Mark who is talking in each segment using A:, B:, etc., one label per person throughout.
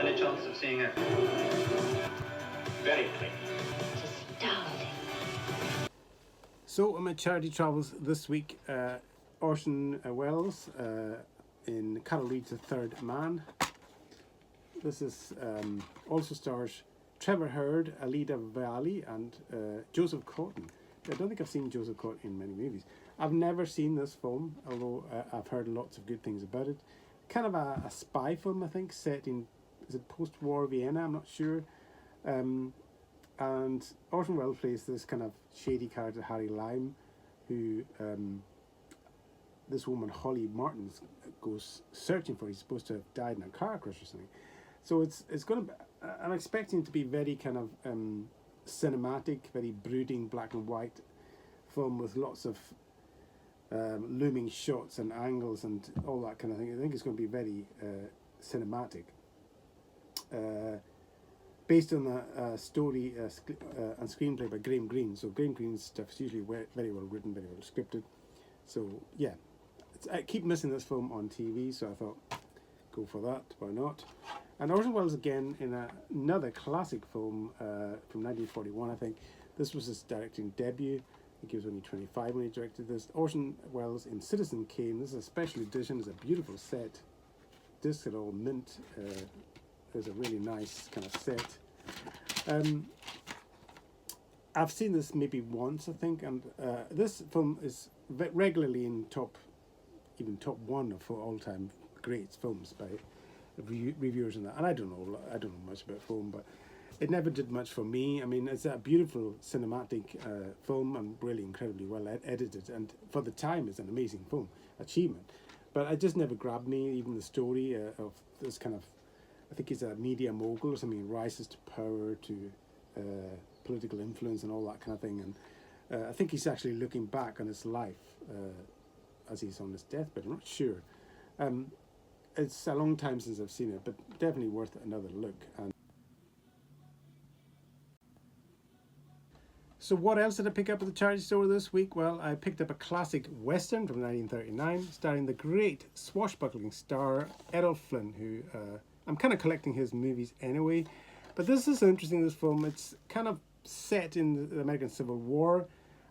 A: Any chance of seeing it? Very clean.
B: Astounding.
C: So, my charity travels this week. Orson Welles in Carol Reed's The Third Man. This is also stars Trevor Hurd, Alida Valli, and Joseph Cotten. I don't think I've seen Joseph Cotten in many movies. I've never seen this film, although I've heard lots of good things about it. Kind of a spy film, I think, set in, is it post-war Vienna? I'm not sure. And Orson Welles plays this kind of shady character, Harry Lime, who this woman, Holly Martin, goes searching for. He's supposed to have died in a car crash or something. So it's going to be, I'm expecting it to be very kind of cinematic, very brooding, black and white film with lots of looming shots and angles and all that kind of thing. I think it's going to be very cinematic. Based on a story and screenplay by Graham Greene. So Graham Greene's stuff is usually very well written, very well scripted. So yeah, I keep missing this film on TV, so I thought, go for that, why not? And Orson Welles again in another classic film from 1941, I think. This was his directing debut. I think he was only 25 when he directed this. Orson Welles in Citizen Kane. This is a special edition. It's a beautiful set. Discs are all mint. There's a really nice kind of set. I've seen this maybe once, I think, and this film is regularly in top one of all-time great films by reviewers and that. And I don't know much about film, but it never did much for me. I mean, it's a beautiful cinematic film and really incredibly well edited, and for the time, it's an amazing film achievement. But it just never grabbed me. Even the story of this kind of, I think he's a media mogul or something, rises to power, to political influence and all that kind of thing. And I think he's actually looking back on his life as he's on his deathbed. I'm not sure. It's a long time since I've seen it, but definitely worth another look. And so what else did I pick up at the charity store this week? Well, I picked up a classic Western from 1939, starring the great swashbuckling star Errol Flynn, who I'm kind of collecting his movies anyway. But this is interesting, this film. It's kind of set in the American Civil War,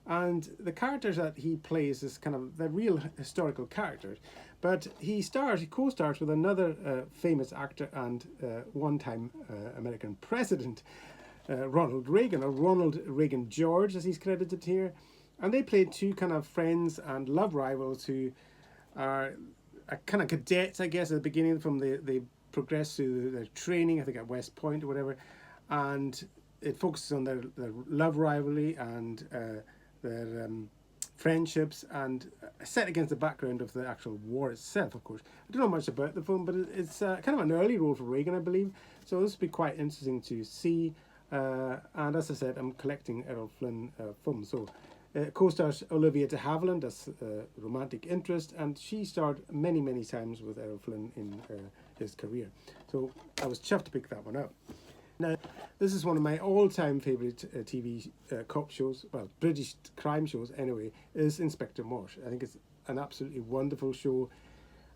C: and the characters that he plays is kind of the real historical characters. But he co-stars with another famous actor and one-time American president, Ronald Reagan, or Ronald Reagan George, as he's credited here. And they played two kind of friends and love rivals who are kind of cadets, I guess, at the beginning of the film. They progress through their training, I think at West Point or whatever, and it focuses on their love rivalry and their friendships, and set against the background of the actual war itself, of course. I don't know much about the film, but it's kind of an early role for Reagan, I believe, so this will be quite interesting to see. And as I said, I'm collecting Errol Flynn films. So co-stars Olivia de Havilland as romantic interest, and she starred many times with Errol Flynn in his career. So I was chuffed to pick that one up. Now, this is one of my all-time favourite TV cop shows, well, British crime shows anyway, is Inspector Morse. I think it's an absolutely wonderful show.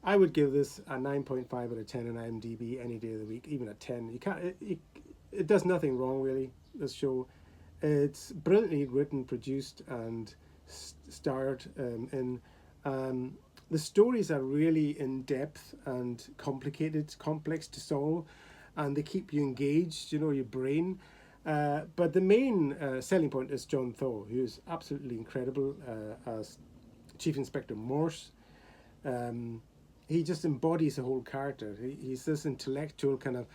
C: I would give this a 9.5 out of 10 on IMDb any day of the week, even a 10. You can't. It does nothing wrong, really, this show. It's brilliantly written, produced, and starred in. The stories are really in-depth and complicated, complex to solve, and they keep you engaged, you know, your brain. But the main selling point is John Thaw, who's absolutely incredible as Chief Inspector Morse. He just embodies the whole character. He's this intellectual kind of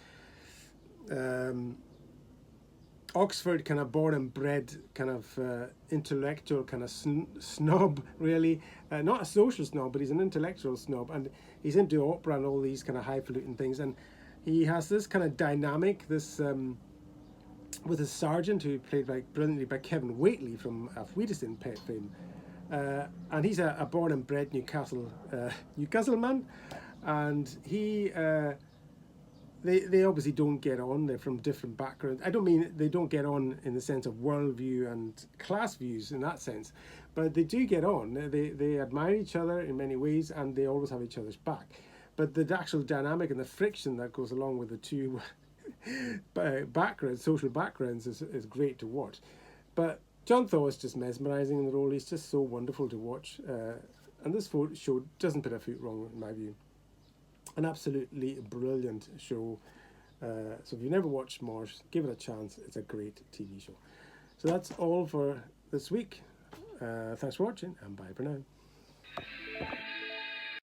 C: Oxford kind of born and bred kind of intellectual kind of snob, really. Not a social snob, but he's an intellectual snob, and he's into opera and all these kind of highfalutin things. And he has this kind of dynamic, this with his sergeant, who played brilliantly by Kevin Whately from Wheatiston Pet fame. And he's a born and bred Newcastle man, and he they obviously don't get on. They're from different backgrounds. I don't mean they don't get on in the sense of worldview and class views in that sense, but they do get on. They admire each other in many ways, and they always have each other's back. but the actual dynamic and the friction that goes along with the two backgrounds, social backgrounds, is great to watch. But John Thaw is just mesmerising in the role. He's just so wonderful to watch. And this show doesn't put a foot wrong, in my view. An absolutely brilliant show. So if you've never watched Marsh, give it a chance. It's a great TV show. So that's all for this week. Thanks for watching, and bye for now.